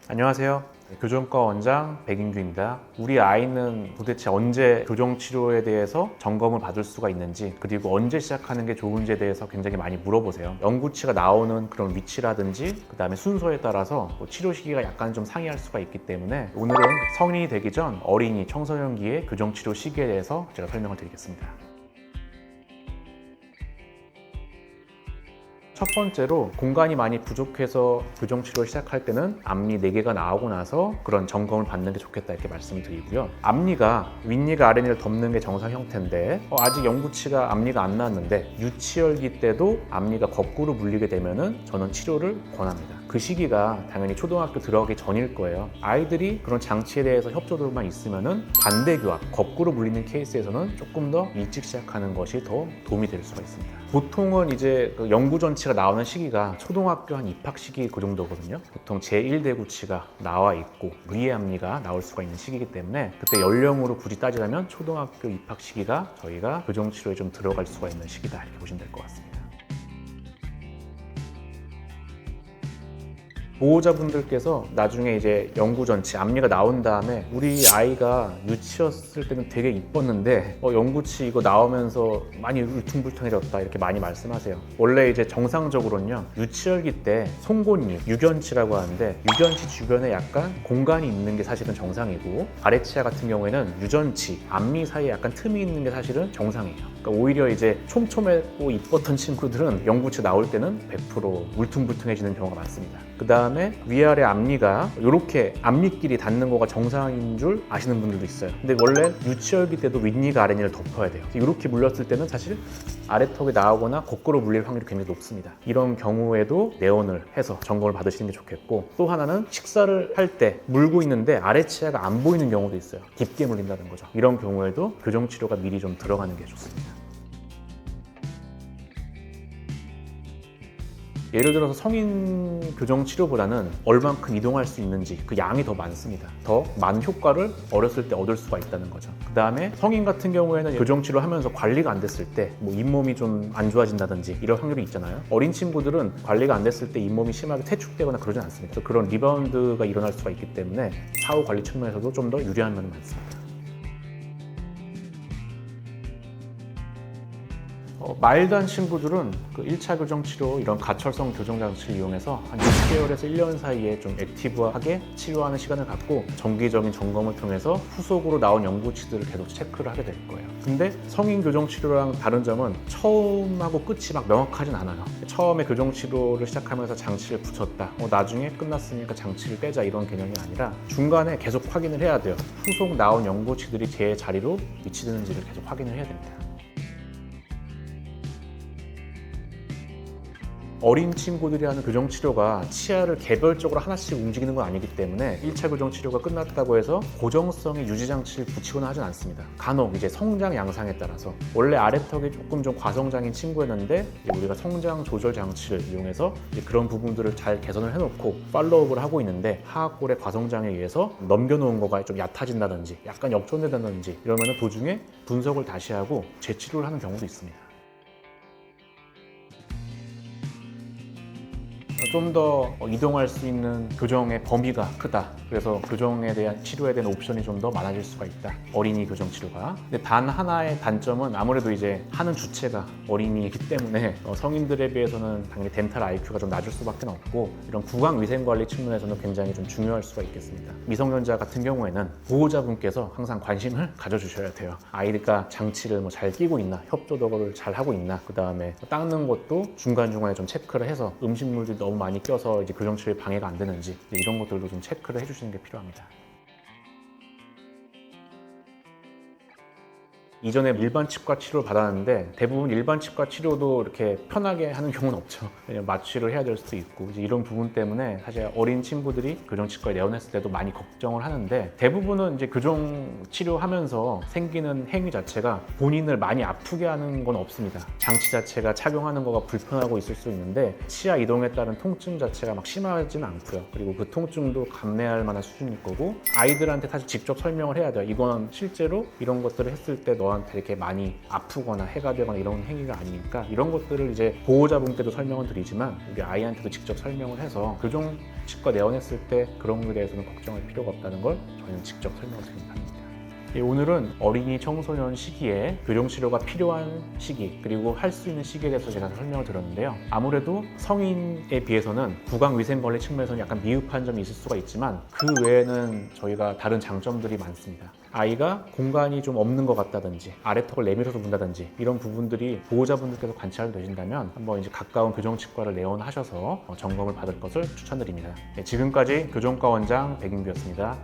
안녕하세요. 교정과 원장 백인규입니다. 우리 아이는 도대체 언제 교정치료에 대해서 점검을 받을 수가 있는지, 그리고 언제 시작하는 게 좋은지에 대해서 굉장히 많이 물어보세요. 연구치가 나오는 그런 위치라든지 그 다음에 순서에 따라서 치료 시기가 약간 좀 상이할 수가 있기 때문에 오늘은 성인이 되기 전 어린이 청소년기의 교정치료 시기에 대해서 제가 설명을 드리겠습니다. 첫 번째로 공간이 많이 부족해서 교정치료를 시작할 때는 앞니 4개가 나오고 나서 그런 점검을 받는 게 좋겠다 이렇게 말씀을 드리고요. 앞니가 윗니가 아랫니를 덮는 게 정상 형태인데 아직 영구치가 앞니가 안 나왔는데 유치열기 때도 앞니가 거꾸로 물리게 되면은 저는 치료를 권합니다. 그 시기가 당연히 초등학교 들어가기 전일 거예요. 아이들이 그런 장치에 대해서 협조도만 있으면은 반대 교합, 거꾸로 물리는 케이스에서는 조금 더 일찍 시작하는 것이 더 도움이 될 수가 있습니다. 보통은 이제 그 영구전치가 나오는 시기가 초등학교 한 입학 시기 그 정도거든요. 보통 제1대구치가 나와 있고 위의 앞니가 나올 수가 있는 시기이기 때문에 그때 연령으로 굳이 따지자면 초등학교 입학 시기가 저희가 교정치료에 좀 들어갈 수가 있는 시기다 이렇게 보시면 될 것 같습니다. 보호자분들께서 나중에 이제 영구전치, 앞니가 나온 다음에 우리 아이가 유치였을 때는 되게 이뻤는데 영구치 이거 나오면서 많이 울퉁불퉁해졌다 이렇게 많이 말씀하세요. 원래 이제 정상적으로는요, 유치열기 때 송곳니, 유견치라고 하는데 유견치 주변에 약간 공간이 있는 게 사실은 정상이고 아래치아 같은 경우에는 유전치, 앞니 사이에 약간 틈이 있는 게 사실은 정상이에요. 그러니까 오히려 이제 촘촘했고 이뻤던 친구들은 영구치 나올 때는 100% 울퉁불퉁해지는 경우가 많습니다. 그 다음에 위아래 앞니가 이렇게 앞니끼리 닿는 거가 정상인 줄 아시는 분들도 있어요. 근데 원래 유치열기 때도 윗니가 아랫니를 덮어야 돼요. 이렇게 물렸을 때는 사실 아래턱이 나오거나 거꾸로 물릴 확률이 굉장히 높습니다. 이런 경우에도 내원을 해서 점검을 받으시는 게 좋겠고, 또 하나는 식사를 할 때 물고 있는데 아래치아가 안 보이는 경우도 있어요. 깊게 물린다는 거죠. 이런 경우에도 교정치료가 미리 좀 들어가는 게 좋습니다. 예를 들어서 성인 교정 치료보다는 얼만큼 이동할 수 있는지 그 양이 더 많습니다. 더 많은 효과를 어렸을 때 얻을 수가 있다는 거죠. 그 다음에 성인 같은 경우에는 교정 치료하면서 관리가 안 됐을 때 뭐 잇몸이 좀 안 좋아진다든지 이런 확률이 있잖아요. 어린 친구들은 관리가 안 됐을 때 잇몸이 심하게 퇴축되거나 그러진 않습니다. 그런 리바운드가 일어날 수가 있기 때문에 사후 관리 측면에서도 좀 더 유리한 면이 많습니다. 마일드한 친구들은 그 1차 교정 치료 이런 가철성 교정 장치를 이용해서 한 6개월에서 1년 사이에 좀 액티브하게 치료하는 시간을 갖고 정기적인 점검을 통해서 후속으로 나온 연구치들을 계속 체크를 하게 될 거예요. 근데 성인 교정 치료랑 다른 점은 처음하고 끝이 막 명확하진 않아요. 처음에 교정 치료를 시작하면서 장치를 붙였다. 나중에 끝났으니까 장치를 빼자 이런 개념이 아니라 중간에 계속 확인을 해야 돼요. 후속 나온 연구치들이 제 자리로 위치되는지를 계속 확인을 해야 됩니다. 어린 친구들이 하는 교정치료가 치아를 개별적으로 하나씩 움직이는 건 아니기 때문에 1차 교정치료가 끝났다고 해서 고정성의 유지장치를 붙이거나 하진 않습니다. 간혹 이제 성장 양상에 따라서 원래 아래턱이 조금 좀 과성장인 친구였는데 우리가 성장 조절 장치를 이용해서 그런 부분들을 잘 개선을 해놓고 팔로우업을 하고 있는데 하악골의 과성장에 의해서 넘겨놓은 거가 좀 얕아진다든지 약간 역전된다든지 이러면 도중에 분석을 다시 하고 재치료를 하는 경우도 있습니다. 좀 더 이동할 수 있는 교정의 범위가 크다. 그래서 교정에 대한 치료에 대한 옵션이 좀 더 많아질 수가 있다. 어린이 교정 치료가. 근데 단 하나의 단점은 아무래도 이제 하는 주체가 어린이이기 때문에 성인들에 비해서는 당연히 덴탈 IQ가 좀 낮을 수밖에 없고 이런 구강 위생 관리 측면에서는 굉장히 좀 중요할 수가 있겠습니다. 미성년자 같은 경우에는 보호자분께서 항상 관심을 가져주셔야 돼요. 아이가 장치를 뭐 잘 끼고 있나, 협조도를 잘 하고 있나, 그 다음에 닦는 것도 중간중간에 좀 체크를 해서 음식물들이 너무 많이 껴서 이제 교정 치료에 방해가 안 되는지 이런 것들도 좀 체크를 해주시는 게 필요합니다. 이전에 일반 치과 치료를 받았는데 대부분 일반 치과 치료도 이렇게 편하게 하는 경우는 없죠. 왜냐면 마취를 해야 될 수도 있고 이제 이런 부분 때문에 사실 어린 친구들이 교정치과에 내원했을 때도 많이 걱정을 하는데 대부분은 이제 교정 치료하면서 생기는 행위 자체가 본인을 많이 아프게 하는 건 없습니다. 장치 자체가 착용하는 거가 불편하고 있을 수 있는데 치아 이동에 따른 통증 자체가 막 심하지는 않고요. 그리고 그 통증도 감내할 만한 수준일 거고 아이들한테 사실 직접 설명을 해야 돼요. 이건 실제로 이런 것들을 했을 때 너 너한테 이렇게 많이 아프거나 해가 되거나 이런 행위가 아니니까 이런 것들을 이제 보호자분께도 설명을 드리지만 우리 아이한테도 직접 설명을 해서 교정치과 내원했을 때 그런 거에 대해서는 걱정할 필요가 없다는 걸 저희는 직접 설명을 드리는 편입니다. 오늘은 어린이 청소년 시기에 교정치료가 필요한 시기 그리고 할 수 있는 시기에 대해서 제가 설명을 드렸는데요. 아무래도 성인에 비해서는 구강위생관리 측면에서는 약간 미흡한 점이 있을 수가 있지만 그 외에는 저희가 다른 장점들이 많습니다. 아이가 공간이 좀 없는 것 같다든지 아래턱을 내밀어서 문다든지 이런 부분들이 보호자분들께서 관찰 되신다면 한번 이제 가까운 교정치과를 내원하셔서 점검을 받을 것을 추천드립니다. 지금까지 교정과 원장 백인규였습니다.